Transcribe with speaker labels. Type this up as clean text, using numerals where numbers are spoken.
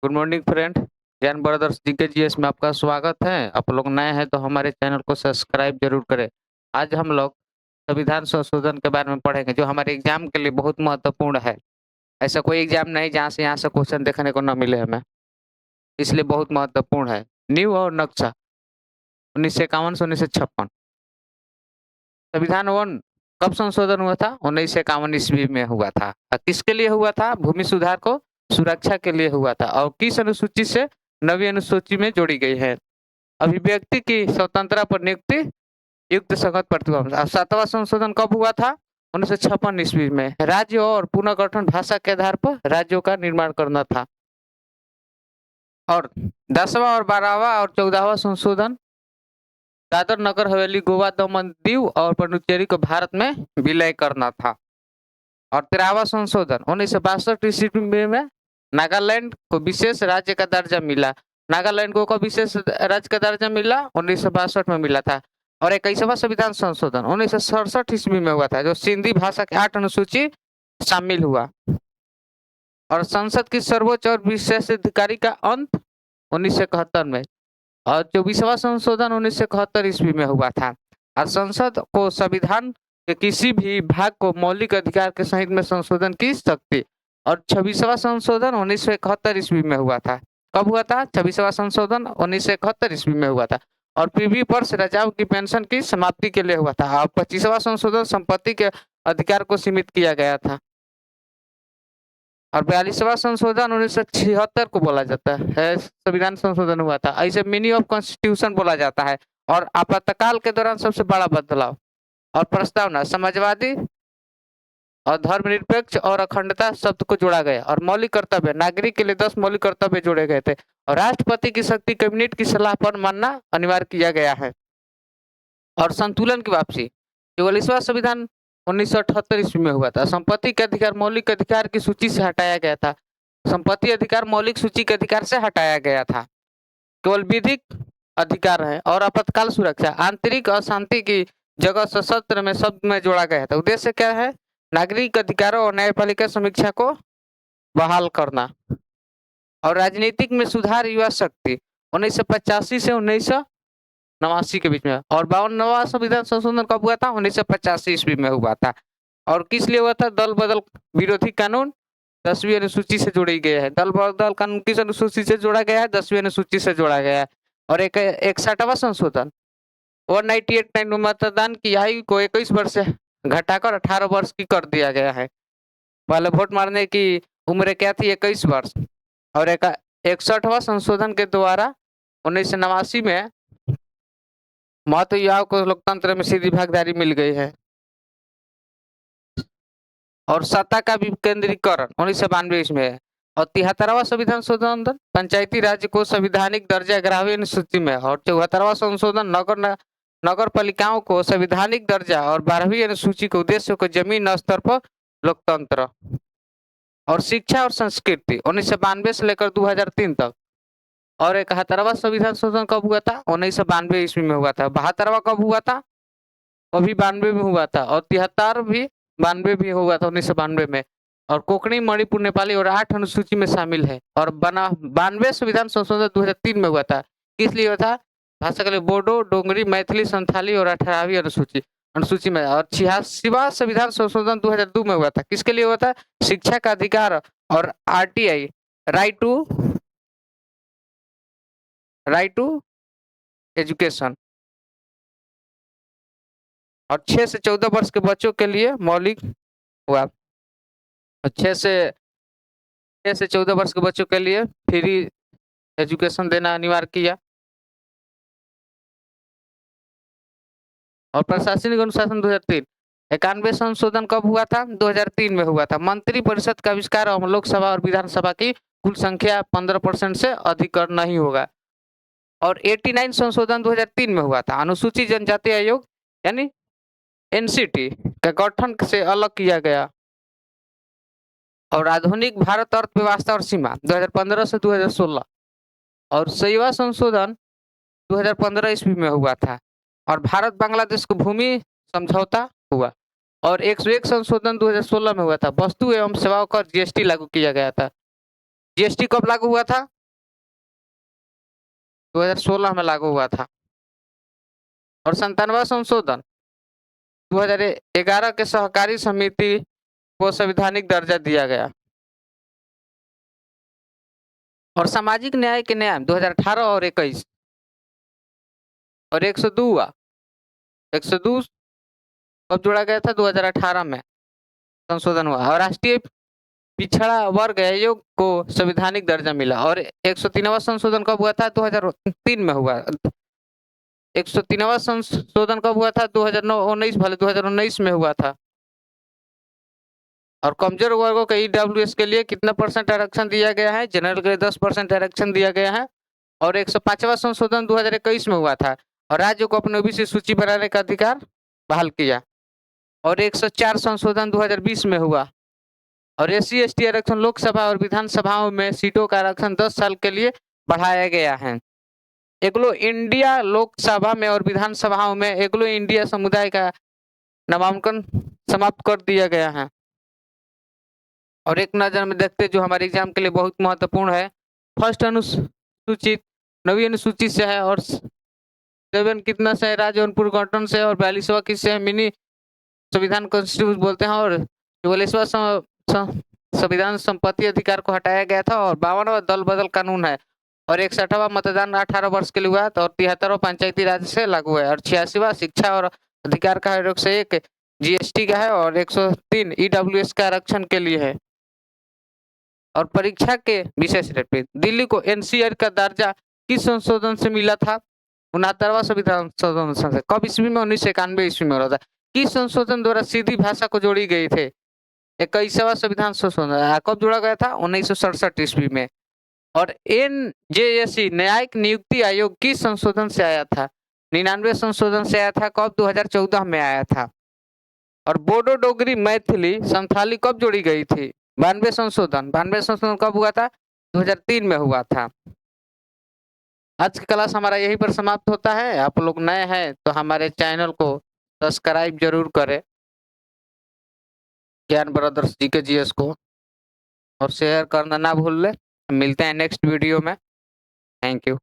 Speaker 1: Good morning friend. ज्ञान brothers GK GS में आपका स्वागत है। आप लोग नए हैं तो हमारे चैनल को सब्सक्राइब जरूर करें। आज हम लोग संविधान संशोधन के बारे में पढ़ेंगे जो हमारे एग्जाम के लिए बहुत महत्वपूर्ण है। ऐसा कोई एग्जाम नहीं जहाँ से यहाँ से क्वेश्चन देखने को न मिले हमें, इसलिए बहुत महत्वपूर्ण है। नींव और नक्शा 1951 से 1956। संविधान वन कब संशोधन हुआ था? 1951 ईस्वी में हुआ था। किसके लिए हुआ था? भूमि सुधार को सुरक्षा के लिए हुआ था। और किस अनुसूची से? 9वीं अनुसूची में जोड़ी गई है। अभिव्यक्ति की स्वतंत्रता पर नियुक्ति युक्त संगत प्रतिबंध। 7वां संशोधन कब हुआ था? 1956 ईस्वी में। राज्य और पुनर्गठन भाषा के आधार पर राज्यों का निर्माण करना था। और 10वां और 12वां और 14वां संशोधन दादर नगर हवेली गोवा दमन दीव और पुडुचेरी को भारत में विलय करना था। और 13वां संशोधन 1962 ईस्वी में नागालैंड को विशेष राज्य का दर्जा मिला। नागालैंड को विशेष राज्य का दर्जा मिला 1962 में मिला था। और 21वां संविधान संशोधन 1967 ईस्वी में हुआ था, जो सिंधी भाषा के 8 अनुसूची शामिल हुआ। और संसद की सर्वोच्च और विशेष अधिकारी का अंत 1971 में। और 24वां संशोधन 1971 ईस्वी में हुआ था। और संसद को संविधान के किसी भी भाग को मौलिक अधिकार के सहित में संशोधन की शक्ति। और 26वां संशोधन 1971 ईस्वी में हुआ था। कब हुआ था? 26वां संशोधन 1971 ईस्वी में हुआ था। और पृथ्वी पर से राजाओं की पेंशन की समाप्ति के लिए हुआ था। और 25वां संशोधन संपत्ति के अधिकार को सीमित किया गया था। और 42वां संशोधन 1976 को बोला जाता है संविधान संशोधन हुआ था। ऐसे मिनी ऑफ कॉन्स्टिट्यूशन बोला जाता है। और आपातकाल के दौरान सबसे बड़ा बदलाव और प्रस्तावना समाजवादी और धर्मनिरपेक्ष और अखंडता शब्द को जोड़ा गया। और मौलिक कर्तव्य नागरिक के लिए 10 मौलिक कर्तव्य जोड़े गए थे। और राष्ट्रपति की शक्ति कैबिनेट की सलाह पर मानना अनिवार्य किया गया है। और संतुलन की वापसी 44वां संविधान 1978 ईस्वी में हुआ था। संपत्ति के अधिकार मौलिक अधिकार की सूची से हटाया गया था। संपत्ति अधिकार मौलिक सूची के अधिकार से हटाया गया था। केवल विधिक अधिकार है। और आपातकाल सुरक्षा आंतरिक अशांति की जगह सशस्त्र में शब्द में जोड़ा गया था। उद्देश्य क्या है? नागरिक अधिकारों और न्यायपालिका समीक्षा को बहाल करना। और राजनीतिक में सुधार युवा शक्ति 1985 से 1989 के बीच में। और 52वां संविधान संशोधन कब हुआ था? 1985 ईस्वी में हुआ था। और किस लिए हुआ था? दल बदल विरोधी कानून 10वीं अनुसूची से जोड़ी गई है। दल बदल कानून किस अनुसूची से जोड़ा गया है? 10वीं अनुसूची से जोड़ा गया है। और 61वां संशोधन 198 में मतदान की आयु को 21 वर्ष से घटाकर 18 वर्ष की कर दिया गया है। पहले वोट मारने की उम्र क्या थी? 21 वर्ष। और 61वां संशोधन के द्वारा 1989 में महत्व युवाओं को लोकतंत्र में सीधी भागीदारी मिल गई है। और सत्ता का विकेंद्रीकरण 1992 ईस्वी में। और 73वां संविधान संशोधन पंचायती राज्य को संवैधानिक दर्जा 11वीं अनुसूची में। और 74वां संशोधन नगर पालिकाओं को संवैधानिक दर्जा और 12वीं अनुसूची के उद्देश्य को जमीन स्तर पर लोकतंत्र। और शिक्षा और संस्कृति 1992 से लेकर 2003 तक। और 71वां संविधान संशोधन कब हुआ था? 1992 ईस्वी में हुआ था। 72वां कब हुआ था? वो भी 92 में हुआ था। और 73 भी 92 भी हुआ था 1992 में। और कोंकणी मणिपुर नेपाली और 8 अनुसूची में शामिल है। और 92 संविधान संशोधन 2003 में हुआ था। किस लिए हुआ था? भाषा के लिए बोडो डोंगरी मैथिली संथाली और 18वीं अनुसूची में। और 86वां संविधान संशोधन 2002 में हुआ था। किसके लिए हुआ था? शिक्षा का अधिकार और आरटीआई राइट टू एजुकेशन। और 6 से 14 वर्ष के बच्चों के लिए मौलिक हुआ। 6 से 14 वर्ष के बच्चों के लिए फ्री एजुकेशन देना अनिवार्य किया। और प्रशासनिक अनुशासन 2003 91 संशोधन कब हुआ था? 2003 में हुआ था। मंत्री परिषद का आविष्कार और लोकसभा और विधानसभा की कुल संख्या 15% से अधिक नहीं होगा। और 89 संशोधन 2003 में हुआ था। अनुसूचित जनजाति आयोग यानी एनसीटी का गठन से अलग किया गया। और आधुनिक भारत अर्थव्यवस्था और सीमा 2015 से 2016। और 6वां संशोधन 2015 ईस्वी में हुआ था। और भारत बांग्लादेश को भूमि समझौता हुआ। और 101 संशोधन 2016 में हुआ था। वस्तु एवं सेवाओं पर जीएसटी लागू किया गया था। जीएसटी कब लागू हुआ था? 2016 में लागू हुआ था। और 97वां संशोधन 2011 के सहकारी समिति को संवैधानिक दर्जा दिया गया। और सामाजिक न्याय के नियम 2018 और 21 और 102 हुआ। 102 कब जोड़ा गया था? 2018 में संशोधन हुआ। और राष्ट्रीय पिछड़ा वर्ग आयोग को संवैधानिक दर्जा मिला। और 103वां संशोधन कब हुआ था? 2003 में हुआ। 103वां संशोधन कब हुआ था? 2019 भले 2019 में हुआ था। और कमजोर वर्गों के ईडब्ल्यूएस के लिए कितना % आरक्षण दिया गया है? जनरल के लिए 10% आरक्षण दिया गया है। और 105वां संशोधन 2021 में हुआ था और राज्य को अपने ओबीसी सूची बनाने का अधिकार बहाल किया। और 104 संशोधन 2020 में हुआ। और SC/ST आरक्षण लोकसभा और विधानसभाओं में सीटों का आरक्षण 10 साल के लिए बढ़ाया गया है। एग्लो इंडिया लोकसभा में और विधानसभाओं में एग्लो इंडिया समुदाय का नामांकन समाप्त कर दिया गया है। और एक नजर में देखते जो हमारे एग्जाम के लिए बहुत महत्वपूर्ण है, फर्स्ट अनुसूचित 9वीं अनुसूची से है और 7 कितना से है? राज्य जौनपुर गठन से। और 42वां किससे है? मिनी संविधान कॉन्स्टिट्यूशन बोलते हैं। और 44वां संविधान संपत्ति अधिकार को हटाया गया था। और 52वां दल बदल कानून है। और 61वां मतदान 18 वर्ष के लिए हुआ था। और 73वां पंचायती राज से लागू है। और 86वां शिक्षा और अधिकार का 101 GST का है। और 103 EWS का आरक्षण के लिए है। और परीक्षा के विशेष रेट दिल्ली को NCR का दर्जा किस संशोधन से मिला था? 69वां संविधान संशोधन से। कब ईस्वी में? 1991 ईस्वी में हो रहा था। किस संशोधन द्वारा सीधी भाषा को जोड़ी गई थे? 21वां संविधान संशोधन। कब जोड़ा गया था? 1967 ईस्वी में। और NJSC न्यायिक नियुक्ति आयोग किस संशोधन से आया था? 99 संशोधन से आया था। कब? 2014 में आया था। और बोडो डोगरी मैथिली संथाली कब जोड़ी गई थी? 92 संशोधन। 92 संशोधन कब हुआ था? 2003 में हुआ था। आज की क्लास हमारा यहीं पर समाप्त होता है। आप लोग नए हैं तो हमारे चैनल को सब्सक्राइब जरूर करें, ज्ञान ब्रदर्स जीके जीएस को, और शेयर करना ना भूल ले। मिलते हैं नेक्स्ट वीडियो में। Thank you.